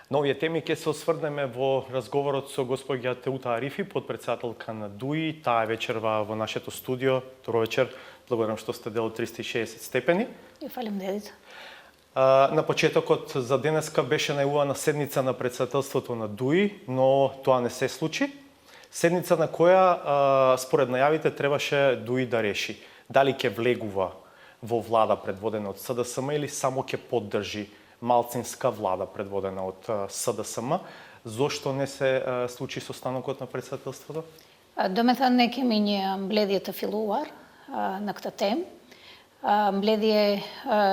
На овие теми ќе се осврнеме во разговорот со госпоѓа Теута Арифи, подпредседателка на ДУИ, таа вечерва во нашето студио. Добро вечер. Благодарам што сте дел од 360 степени. И фалим дедица. На почетокот за денеска беше најавувана седница на председателството на ДУИ, но тоа не се случи. Седница на која, според најавите, требаше ДУИ да реши дали ќе влегува во влада предводена од СДСМ или само ќе поддржи малцинска влада предводена од СДСМ. Зошто не се случи состанокот на председателството? Домета не ке мине мбледијата филуар на кта тем. Мбледие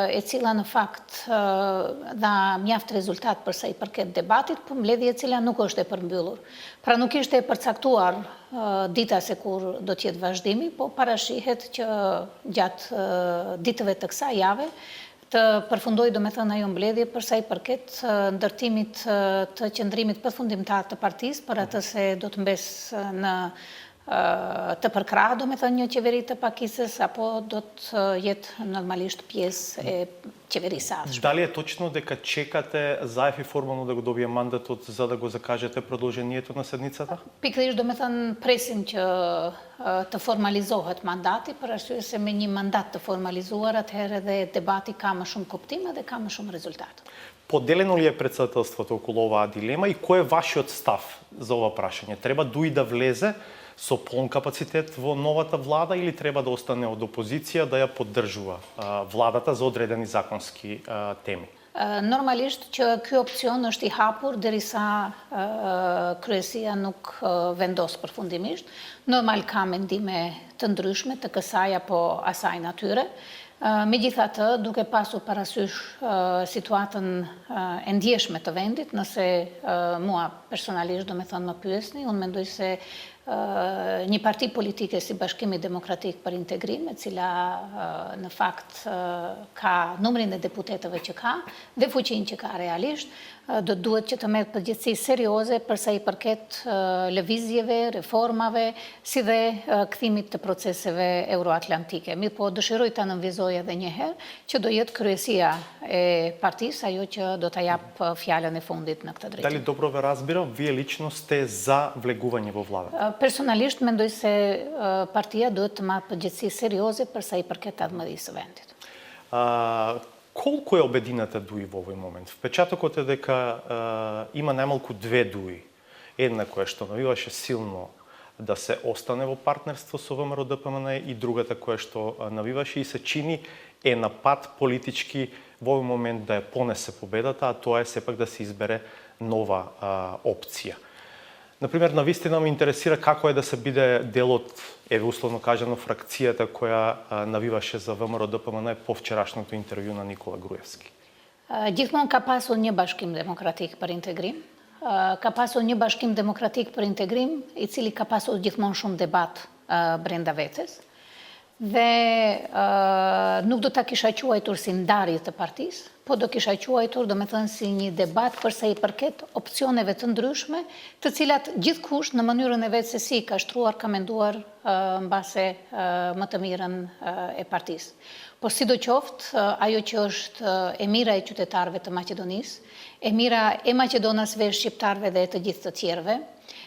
е цила на факт да мјафт резултат për sa i përket debatit, po mbledhja e cila nuk është e përmbyllur. Pra nuk ishte e përcaktuar dita se kur do të jetë vazhdimi, po parashihet që gjatë ditëve të kësaj jave të përfundoj domethënë ajo mbledhje për sa i përket ndërtimit të qëndrimit përfundimtar të partisë për atë se do të mbes në të përkrahë, domethënë një qeveri të pakisës, apo do të jetë normalisht pjesë e qeverisë ardhshme. Дали е точно дека чекате Заев и формално да го добие мандатот за да го закажете продолжението на седницата? Pikërisht domethënë presim që të formalizohet mandati, për arsye se me një mandat të formalizuar atëherë dhe debati ka më shumë kuptim dhe ka më shumë rezultat. Поделено ли е председателството околу оваа дилема и кој е вашиот став за ова прашање? Треба ДУИ да влезе со полн капацитет во новата влада или треба да остане од опозиција да ја поддржува владата за одредени законски теми? Normalisht që ky opcion është i hapur derisa kryesia nuk vendos përfundimisht. Normal ka mendime të ndryshme të kësaj apo asaj natyre. Megjithatë, duke pasur parasysh situatën e ndjeshme të vendit, nëse mua personalisht do me thënë më pyesni, unë mendoj se një parti politike si Bashkimi Demokratik për Integrim, e cila në fakt ka numrin e deputetëve që ka dhe fuqinë që ka realisht, do duhet që të merret përgjegjësi serioze për sa i përket lëvizjeve, reformave, si dhe kthimit të proceseve euroatlantike. Mirë po, dëshiroj ta nënvizoj edhe një herë që do jetë kryesia e partisë ajo që do ta jap fjalën e fundit në këtë drejtim. Дали добро ве разбирам, вие лично сте за влегување во владата? Personalisht mendoj se partia duhet të marrë përgjegjësi serioze për sa i përket ardhmërisë së vendit. Колку е обедината ДУИ во овој момент? Впечатокот е дека има најмалку две ДУИ. Една која што навиваше силно да се остане во партнерство со ВМРО ДПМН и другата која што навиваше и се чини е на пат политички во овој момент да ја понесе победата, а тоа е сепак да се избере нова опција. Например, навистина ме интересира како е да се биде дел од, еве условно кажано, фракцијата која навиваше за ВМРО ДПМН по вчерашното интервју на Никола Груевски. Gjithmonë ka pasur një bashkim demokratik për integrim, ka pasur një bashkim demokratik për integrim, i cili ka pasur gjithmonë shumë debat brenda vetes. Dhe nuk do ta kisha quajtur si ndarje të partisë, po do kisha quajtur, do me thënë, si një debat për sa i përket opcioneve të ndryshme, të cilat gjithkusht në mënyrën e vetë se si ka shtruar, ka menduar mbase më të mirën e partisë. Po sidoqoftë, ajo që është e mira e qytetarëve të Maqedonisë, e mira e maqedonasve, shqiptarëve dhe të gjithë të tjerëve,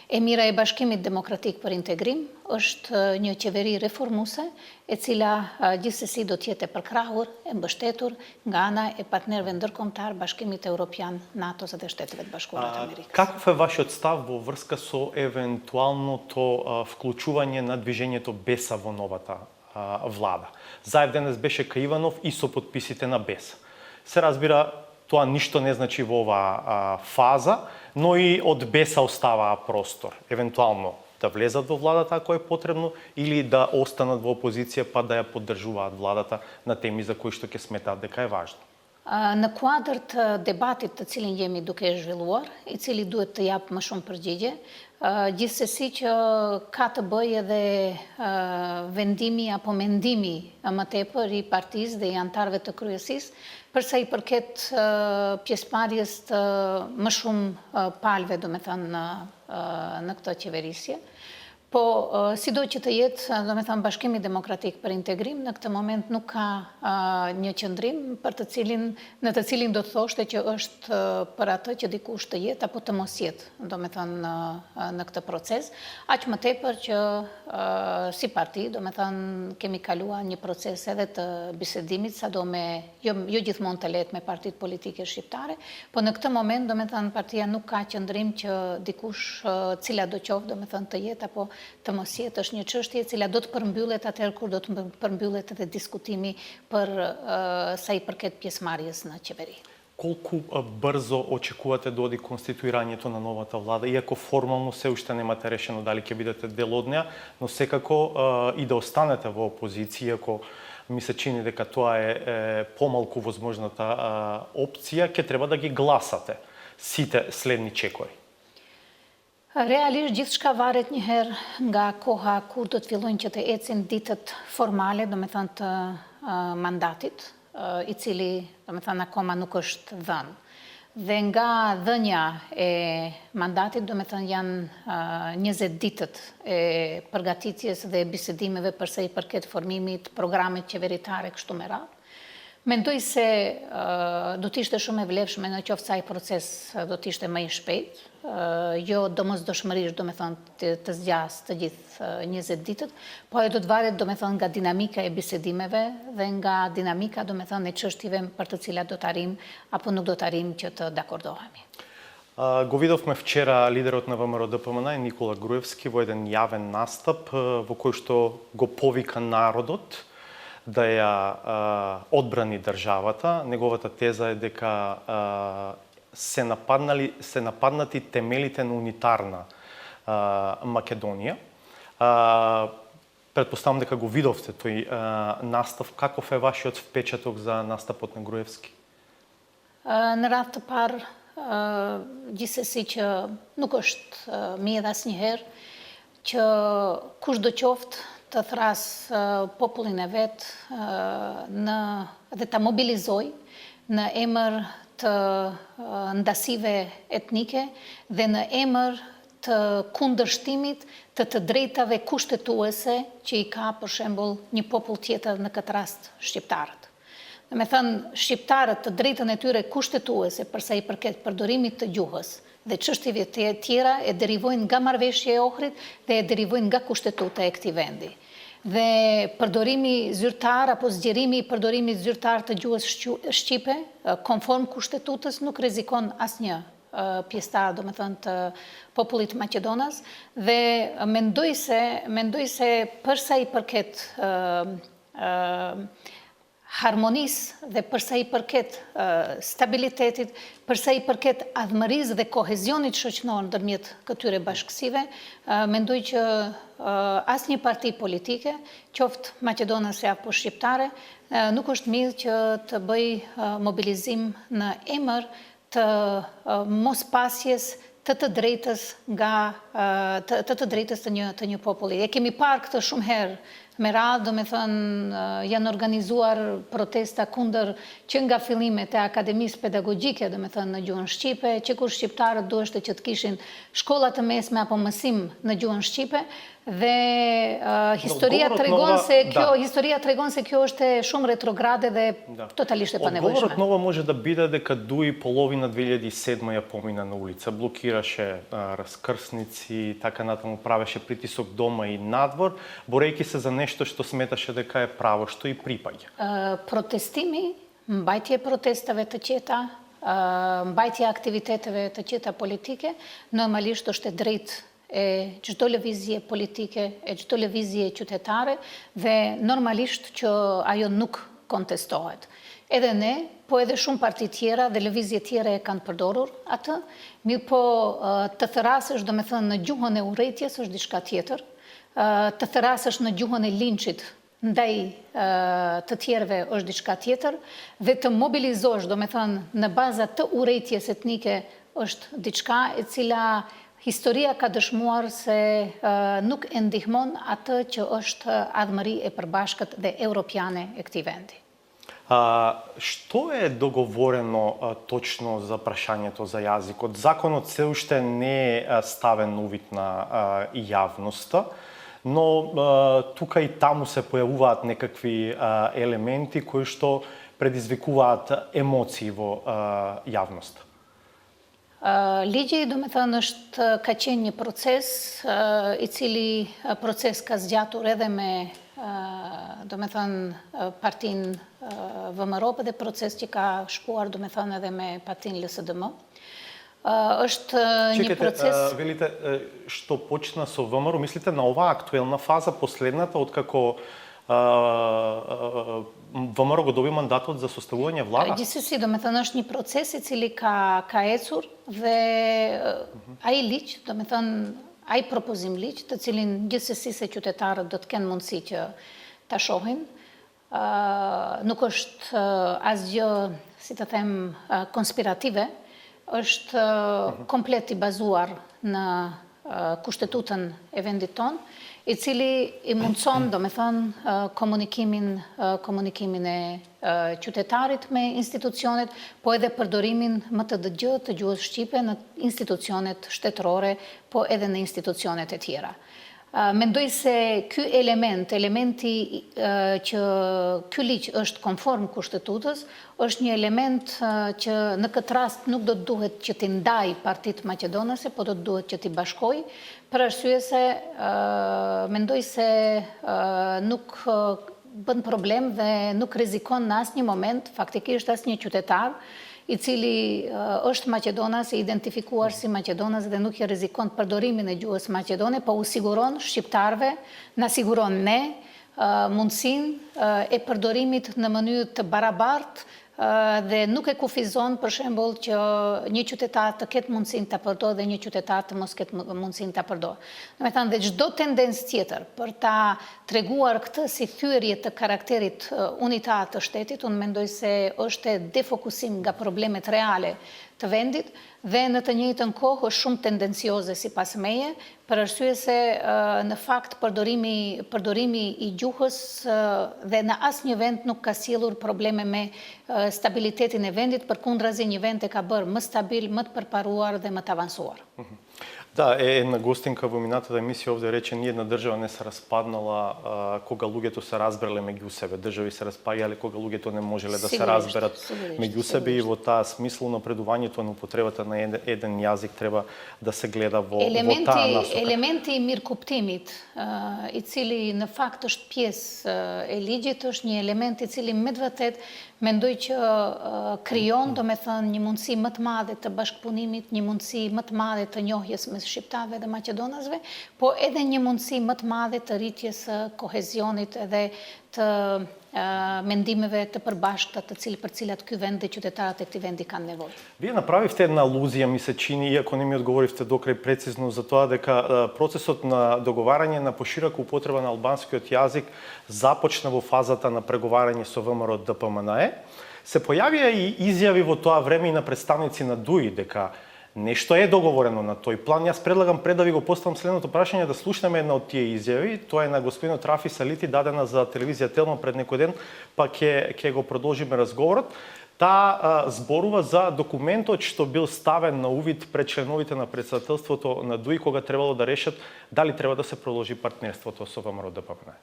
e mira e Bashkimit Demokratik për Integrim është një qeveri reformuese e cila gjithsesi do të jetë e përkrahur, e mbështetur nga ana e partnerëve ndërkombëtar, Bashkimit Evropian, NATO-s dhe Shteteve të Bashkuara të Amerikës. Каков е вашиот став во врска со евентуалното вклучување на движењето БЕСА во новата влада? Заев денес беше кај Иванов и со подписите на БЕСА. Се разбира, тоа ништо не значи во оваа фаза, но и од БЕСА оставаа простор, евентуално да влезат во владата ако е потребно или да останат во опозиција па да ја поддржуваат владата на теми за кои што ќе сметаат дека е важно. Në kuadër të debatit të cilin jemi duke zhvilluar, i cili duhet të jap më shumë përgjigje, gjithsesi që ka të bëjë edhe vendimi apo mendimi më tepër i partisë dhe i antarëve të kryesisë për sa i përket pjesëmarrjes të më shumë palëve, do me thënë, në këtë qeverisje. Po, sido që të jetë, do me thënë, Bashkimi Demokratik për Integrim, në këtë moment nuk ka një qëndrim në të cilin do të thoshte që është për atë që dikush të jetë apo të mos jetë, do me thënë, në këtë proces. Aq më tepër që si parti, do me thënë, kemi kalua një proces edhe të bisedimit, sado me, jo gjithmonë të lehtë me partitë politike shqiptare, po në këtë moment, do me thënë, partia nuk ka qëndrim që dikush cila do qoftë, do me thënë, të jetë apo të mos jetë, është një çështje e cila do të përmbyllet atëherë kur do të përmbyllet edhe diskutimi për sa i përket pjesëmarrjes në qeveri. Колку брзо очекувате да оди конституирањето на новата влада, иако формално се уште немате решено дали ќе бидете дел од неа, но секако и да останете во опозиција, иако ми се чини дека тоа е помалку возможната опција, ќе треба да ги гласате сите следни чекори. Realisht gjithçka varet njëherë nga koha kur do të fillojnë që të ecin ditët formale, do me thënë të mandatit, i cili, do me thënë, akoma nuk është dhënë. Dhe nga dhënja e mandatit, do me thënë, janë 20 ditët e përgatitjes dhe bisedimeve përsa i përket formimit, programet qeveritare kështu me radhë. Mendoj se do t'ishte shumë e vlefshme në qoftë sa i proces do t'ishte më i shpejt, jo domosdoshmërisht, do me thënë, të zgjas të gjithë 20 ditët, po e do të varet, do me thënë, nga dinamika e bisedimeve dhe nga dinamika, do me thënë, e çështjeve për të cilat do të arrim apo nuk do të arrim që të dakordohemi. Го видовме вчера лидерот на ВМРО-ДПМН Никола Груевски во еден јавен настап во кој што го повика народот да ја одбрани државата. Неговата теза е дека се нападнати темелите на унитарна Македонија. Предпоставам дека го видовте тој настав. Каков е вашиот впечаток за настапот на Груевски? Në radhë të parë, gjithsesi që nuk është mirë asnjëherë që kush do qoftë të thrasë popullin e vetë dhe ta mobilizoj në emër të ndasive etnike dhe në emër të kundërshtimit të drejtave kushtetuese që i ka, për shembull, një popull tjetër, në këtë rast shqiptarët. Dhe me thënë, shqiptarët të drejtën e tyre kushtetuese përsa i përket përdorimit të gjuhës dhe çështjeve të tjera e derivojnë nga marrëveshja e Ohrit dhe e derivojnë nga kushtetuta e këtij vendi. Dhe përdorimi zyrtar apo zgjerimi i përdorimit zyrtar të gjuhës shqipe, konform kushtetutës, nuk rrezikon asnjë pjesëtar, do me thënë, të popullit Maqedonas, dhe mendoj se përsa i përket harmonisë dhe përsa i përket stabilitetit, përsa i përket ardhmërisë dhe kohezionit shoqëror ndërmjet këtyre bashkësive, mendoj që asnjë parti politike, qoftë maqedonase apo shqiptare, nuk është mirë që të bëj mobilizim në emër të mospasjes të drejtës të një populli. E kemi parë këtë shumë herë me radhë, do me thënë, janë organizuar protesta kundër që nga fillimet e akademisë pedagogjike, do me thënë, në gjuhën shqipe, që kur shqiptarët duheshte që të kishin shkolla të mesme apo mësim në gjuhën shqipe, dhe historia tregon se kjo është shumë retrograde dhe totalisht e panevojshme. Одговорот нова може да биде дека дуи половина 2007 ја помина на улица, блокираше раскрсници, така натаму правеше притисок дома и надвор, борејќи се за нешто што сметаше дека е право, што и припаѓа. Протестими, mbajtje protestave të qeta, mbajtje aktiviteteve të qeta politike, normalisht është e drejtë e çdo lëvizje politike, e çdo lëvizje qytetare, dhe normalisht që ajo nuk kontestohet. Edhe ne, po edhe shumë parti tjera dhe lëvizje tjera e kanë përdorur atë, mirë po të therasësh, do me thënë, në gjuhën e urrëties është diçka tjetër, të therasësh në gjuhën e linçit ndaj të tjerëve është diçka tjetër, dhe të mobilizosh, do me thënë, në baza të urrëties etnike është diçka e cila historia ka dëshmuar se nuk e ndihmon atë që është ardhmëri e përbashkët dhe europiane e këtij vendi. Што е договорено точно за прашањето за јазикот? Законот се уште не е ставен на увид на јавноста, но тука и таму се појавуваат некакви елементи кои што предизвикуваат емоции во јавноста. Лиѓе, домethënë është ka qenë një proces i cili proces ka zgjatur edhe me domethënë partinë ВМРО dhe proces që ka shkuar domethënë edhe me partinë LSDM. Është një процес. Велите што почна со ВМРО, мислите на оваа актуелна фаза, последната, откако ВМРО го доби мандатот за составување влада? Gjithsesi, domethënë është një proces i cili ka ecur dhe ai ligj, domethënë ai propozim ligj, të cilin gjithsesi se qytetarët do të kenë mundësi që ta shohin. Nuk është asgjë, si të them, konspirative, është komplet i bazuar në kushtetutën e vendit tonë, i cili i mundson, domethënë, komunikimin e qytetarit me institucionet, po edhe përdorimin më të dëgjë të gjuhës shqipe në institucionet shtetërore, po edhe në institucionet e tjera. Mendoj se elementi që ky ligj është konform kushtetutës, është një element që në këtë rast nuk do të duhet që t'i ndaj Partitë Maqedonase, po do të duhet që t'i bashkoj, për arsye se mendoj se nuk bën problem dhe nuk rrezikon në asnjë moment faktikisht asnjë qytetar i cili është Maqedonas, i identifikuar si Maqedonas dhe nuk i rrezikon përdorimin e gjuhës maqedone, po u siguron shqiptarëve, na siguron ne mundësinë e përdorimit në mënyrë të barabartë dhe nuk e kufizon për shembull që një qytetar të ketë mundësinë ta përdorë dhe një qytetar të mos ketë mundësinë ta përdorë. Domethënë dhe çdo tendencë tjetër për ta treguar këtë si thyerje të karakterit unitar të shtetit, unë mendoj se është defokusim nga problemet reale të vendit dhe në të njëjtën kohë është shumë tendencioze sipas meje, për arsye se në fakt përdorimi i gjuhës dhe në asnjë vend nuk ka sjellur probleme me stabilitetin e vendit, përkundrazi një vend e ka bërë më stabil, më të përparuar dhe më të avansuar. Да, една гостинка во минатата емисија овде рече ниедна држава не се распаднала кога луѓето се разбрале меѓу себе. Држави се распаѓале кога луѓето не можеле да се разберат меѓу себе и во таа смисла напредувањето на употребата на еден јазик треба да се гледа во таа насока. Елементи миркуптимит, i cili në fakt është pjesë e ligjit, është një element i cili me të vërtet mendoj që krijon, domethënë, një mundësi më të madhe të bashkëpunimit, një mundësi më të madhe të njohjes mes shqiptarëve dhe maqedonasve, po edhe një mundësi më të madhe të rritjes së kohezionit edhe të mendimeve të përbashkëta për cilat ky vend dhe qytetarët e këtij vendi kanë nevojë. Вие направивте една алузија, ми се чини, иако не ми одговоривте докрај прецизно за тоа дека процесот на договарање на поширока употреба на албанскиот јазик започна во фазата на преговарање со ВМРО ДПМНЕ. Се појавија и изјави во тоа време и на представници на ДУИ дека нешто е договорено на тој план. Јас предлагам пред да ви го поставам следното прашање да слушнеме една од тие изјави. Тоа е на господинот Рафи Салити, дадена за телевизија Телма пред некој ден, па ќе го продолжиме разговорот. Таа зборува за документот што бил ставен на увид пред членовите на претседателството на ДУИ кога требало да решат дали треба да се продолжи партнерството со ВМРО ДПМНЕ.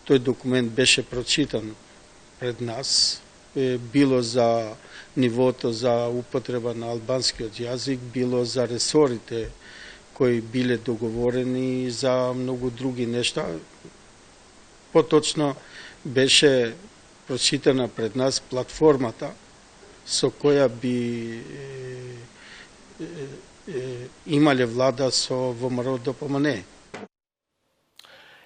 Тој документ беше прочитан пред нас, било за нивото за употреба на албанскиот јазик, било за ресорите кои биле договорени и за многу други нешта. Поточно беше прочитана пред нас платформата со која би имале влада со ВМРО ДПМНЕ.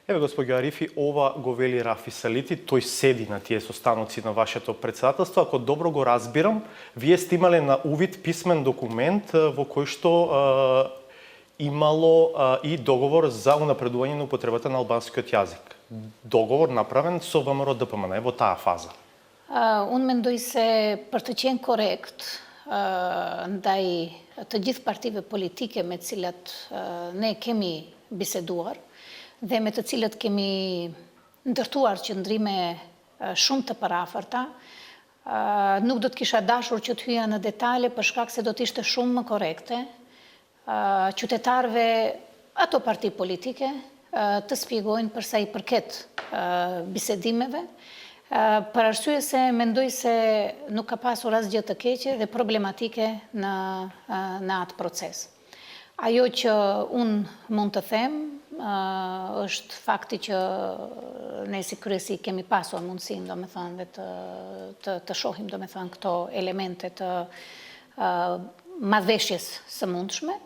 Еве, господи Арифи, ова го вели Рафи Салити, тој седи на тие состаноци на вашето претседателство. Ако добро го разбирам, вие сте имале на увид писмен документ во кој што имало и договор за унапредување на употребата на албанскиот јазик. Договор направен со ВМРО ДПМНЕ во таа фаза. Unë mendoj se për të qenë korrekt ndaj të gjithë partive politike me të cilat ne kemi biseduar dhe me të cilët kemi ndërtuar qëndrime shumë të paraferta. Nuk do të kisha dashur që të hyja në detale për shkak se do të ishte shumë më korekte qytetarëve ato parti politike të shpjegojnë për sa i përket bisedimeve, për arsye se mendoj se nuk ka pasur asgjë të keqe dhe problematike në atë proces. Ajo që unë mund të them është fakti që ne si kryesi kemi pasur mundësinë, domethënë, dhe të shohim domethënë këto elemente të marrëveshjes së mundshme.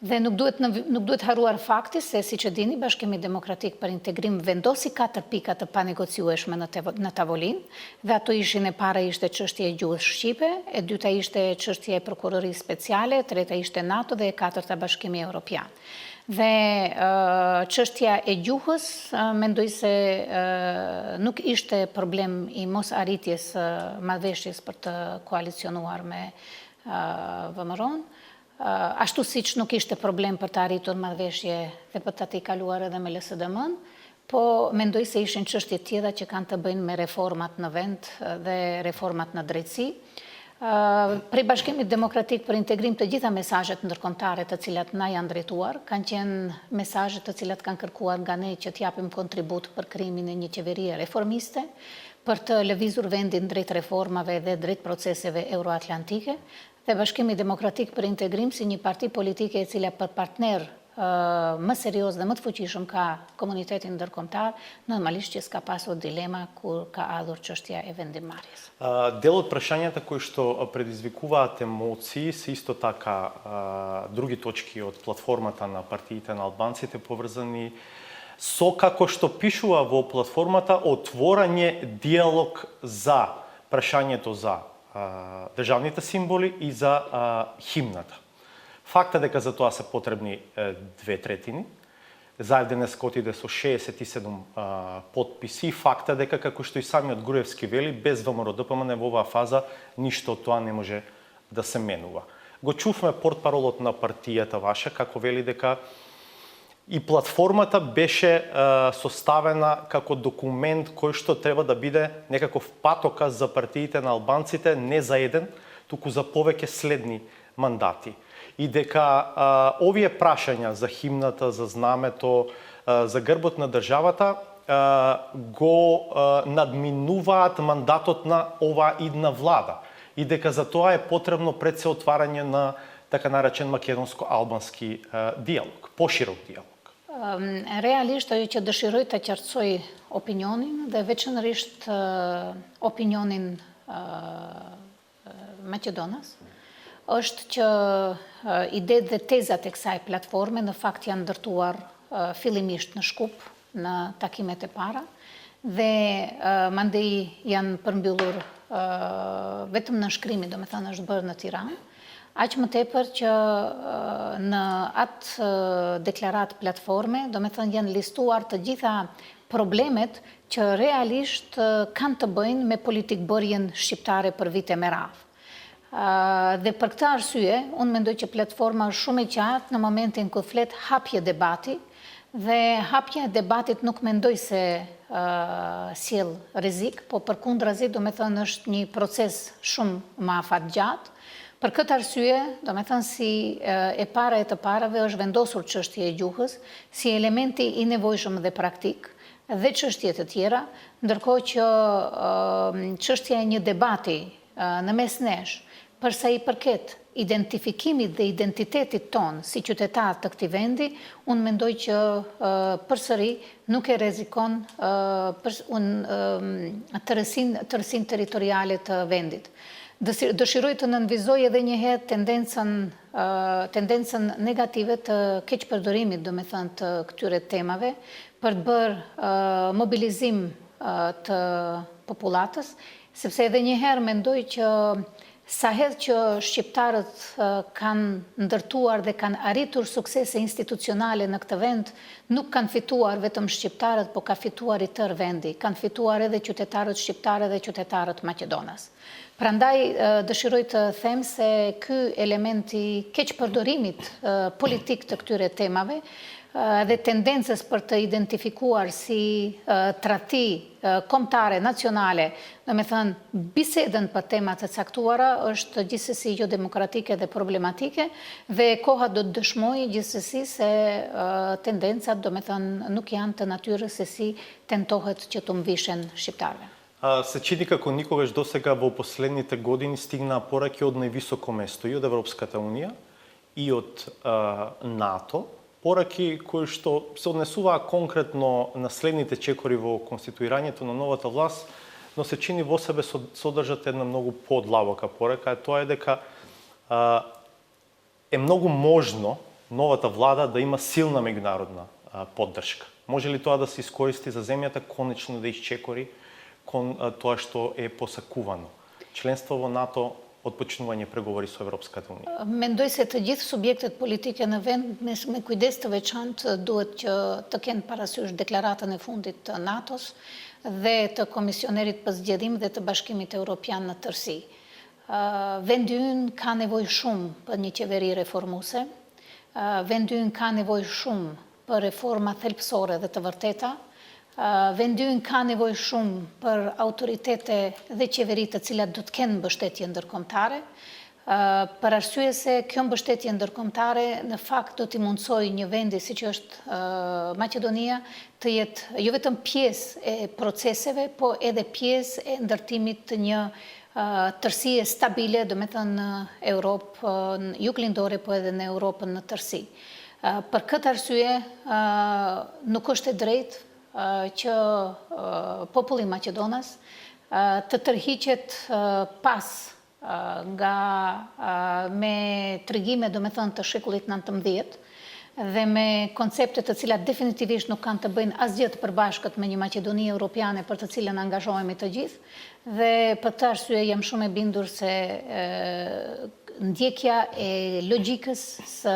Dhe nuk duhet haruar fakti se, siç e dini, Bashkimi Demokratik për Integrim vendosi 4 pika të panegociueshme në tavolinë, dhe ato ishin: e para ishte çështja e gjuhës shqipe, e dyta ishte çështja e prokurorisë speciale, e treta ishte NATO dhe e katërta Bashkimi Evropian. Dhe çështja e gjuhës, mendoj se nuk ishte problem i mos arritjes marrëveshjes për të koalicionuar me VMRO-n. Ashtu siç nuk ishte problem për të arritur marrëveshje dhe për të kaluar edhe me LSDM-n, po mendoj se ishin çështje tjera që kanë të bëjnë me reformat në vend dhe reformat në drejtësi. Prej Bashkimit Demokratik për Integrim, të gjitha mesazhet ndërkombëtare të cilat na janë drejtuar kanë qenë mesazhe të cilat kanë kërkuar nga ne që t'japim kontribut për krijimin e një qeverie reformiste, për të lëvizur vendin drejt reformave dhe drejt proceseve euroatlantike. Dhe Bashkimi Demokratik për Integrim, si një parti politike e cila për partner më serios dhe më të fuqishëm ka komunitetin ndërkombëtar, normalisht që s'ka pasur dilema kur ka ardhur çështja e vendimmarrjes. Дел од прашањата кои што предизвикуваат емоции се исто така други точки од платформата на партиите на албанците поврзани со, како што пишува во платформата, отворање диалог за прашањето за државните символи и за химната. Факт е дека за тоа се потребни 2/3. Заев денеска отиде со 67 подписи. Факт е дека, како што и самиот Груевски вели, без ВМРО-ДПМН во оваа фаза ништо од тоа не може да се менува. Го чувме портпаролот на партијата ваша, како вели дека и платформата беше составена како документ кој што треба да биде некаков патоказ за партиите на албанците, не за еден, туку за повеќе следни мандати. И дека овие прашања за химната, за знамето, за грбот на државата го надминуваат мандатот на оваа идна влада. И дека за тоа е потребно пред се отварање на така наречен македонско-албански диалог, поширок диалог. Realisht ajo që dëshiroj të qartësoj opinionin dhe veçanërisht opinionin Maqedonas, është që idetë dhe tezat e kësaj platforme në fakt janë ndërtuar fillimisht në Shkup, në takimet e para, dhe mandej janë përmbyllur vetëm në shkrimi, do me thënë është bërë në Tiranë, aq më tepër që në atë deklarat platforme, do me thënë janë listuar të gjitha problemet që realisht kanë të bëjnë me politikbërjen shqiptare për vite me radhë. Dhe për këtë arsye, unë mendoj që platforma është shumë e qartë në momentin kur flet hapje debati, dhe hapja e debatit nuk mendoj se sjell rrezik, po përkundrazi, do me thënë është një proces shumë më afatgjatë. Për këtë arsye, do me thënë si e para e të parave është vendosur çështja e gjuhës si elementi i nevojshëm dhe praktik dhe çështje të tjera, ndërkohë që çështja e një debati në mes nesh për sa i përket identifikimit dhe identitetit ton si qytetar të këtij vendi, unë mendoj që përsëri nuk e rrezikon tërësinë territoriale të vendit. Dëshiroj të nënvizoj edhe një herë tendencën negative të keqpërdorimit, do me thënë, të këtyre temave, për të bërë mobilizim të popullatës, sepse edhe një herë mendoj që sa herë që shqiptarët kanë ndërtuar dhe kanë arritur suksese institucionale në këtë vend, nuk kanë fituar vetëm shqiptarët, po ka fituar i tërë vendi, kanë fituar edhe qytetarët shqiptarë dhe qytetarët Maqedonas. Prandaj dëshiroj të them se ky element i keqpërdorimit politik të këtyre temave edhe tendencës për të identifikuar si tradhti kombëtare, nacionale, domethënë bisedën për tema të caktuara është gjithsesi jo demokratike dhe problematike dhe koha do të dëshmojë gjithsesi se tendencat domethënë nuk janë të natyrës se si tentohet që të mvishen shqiptarëve. Се чини како никогаш досега во последните години стигнаа пораки од највисоко место и од Европската Унија и од НАТО, пораки кои што се однесуваа конкретно на следните чекори во конституирањето на новата власт, но се чини во себе содржат една многу подлабока порака, а тоа е дека е многу можно новата влада да има силна меѓународна поддршка. Може ли тоа да се искористи за земјата конечно да исчекори кон тоа што е посакувано? Членство во НАТО, отпочнување преговори со Европската Унија. Mendoj se të gjithë subjektet politike në vend me kujdes të veçantë duhet që të kenë parasysh deklaratën e fundit të NATO-s dhe të Komisionerit për Zgjedhim dhe të Bashkimit Evropian në tërësi. Vendi ynë ka nevojë shumë për një qeveri reformuese. Vendi ynë ka nevojë shumë për reforma thelbësore dhe të vërteta. Vendi ynë ka nevojë shumë për autoritete dhe qeveri të cilat do të kenë mbështetje ndërkombëtare, për arsye se kjo mbështetje ndërkombëtare në fakt do t'i mundsojë një vendi siç është Maqedonia të jetë jo vetëm pjesë e proceseve, po edhe pjesë e ndërtimit të një tërësie stabile, do me thënë në Europë, në juglindore, po edhe në Europën në tërësi. Për këtë arsye, nuk është e drejtë që populli Maqedonas të tërhiqet pas nga me tregime, do me thënë, të shekullit 19 dhe me koncepte të cilat definitivisht nuk kanë të bëjnë asgjë të përbashkët me një Maqedoni Europiane për të cilën angazhohemi të gjithë, dhe për të arsye jam shumë e bindur se ndjekja e logjikës së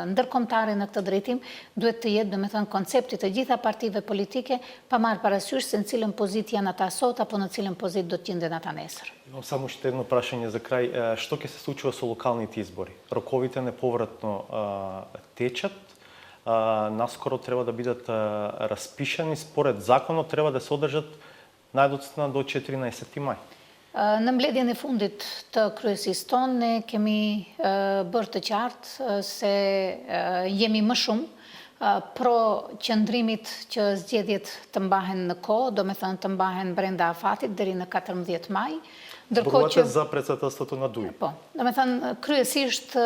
ndërkombëtare në këtë drejtim duhet të jetë, domethënë, koncepti të gjitha partive politike, pa marrë parasysh se në cilën pozitë janë ata sot apo në cilën pozitë do të gjenden ата nesër. Имам само уште едно прашање за крај. Што ќе се случува со локалните избори? Роковите неповратно течат. Наскоро треба да бидат распишани. Според законот треба да се одржат најдоцна до 14 мај. Në mbledhjen e fundit të kryesisë tonë, ne kemi bërë të qartë se jemi më shumë pro qëndrimit që zgjedhjet të mbahen në kohë, do me thënë të mbahen brenda afatit deri në 14 maj. Зборувате за председателството на ДУИ. Po, do me thënë kryesisht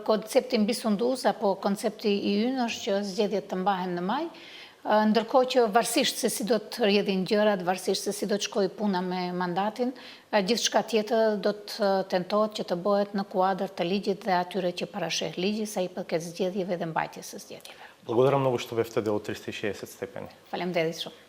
koncepti mbisundues apo koncepti i ynë është që zgjedhjet të mbahen në maj. Ndërkohë që varësisht se si do të rrjedhin gjërat, varësisht se si do të shkojë puna me mandatin, gjithçka tjetër do të tentohet që të bëhet në kuadër të ligjit dhe atyre që parasheh ligji sa i përket zgjedhjeve dhe mbajtjes së zgjedhjeve. Благодарам многу што бевте дел од 360 степени. Faleminderit shumë.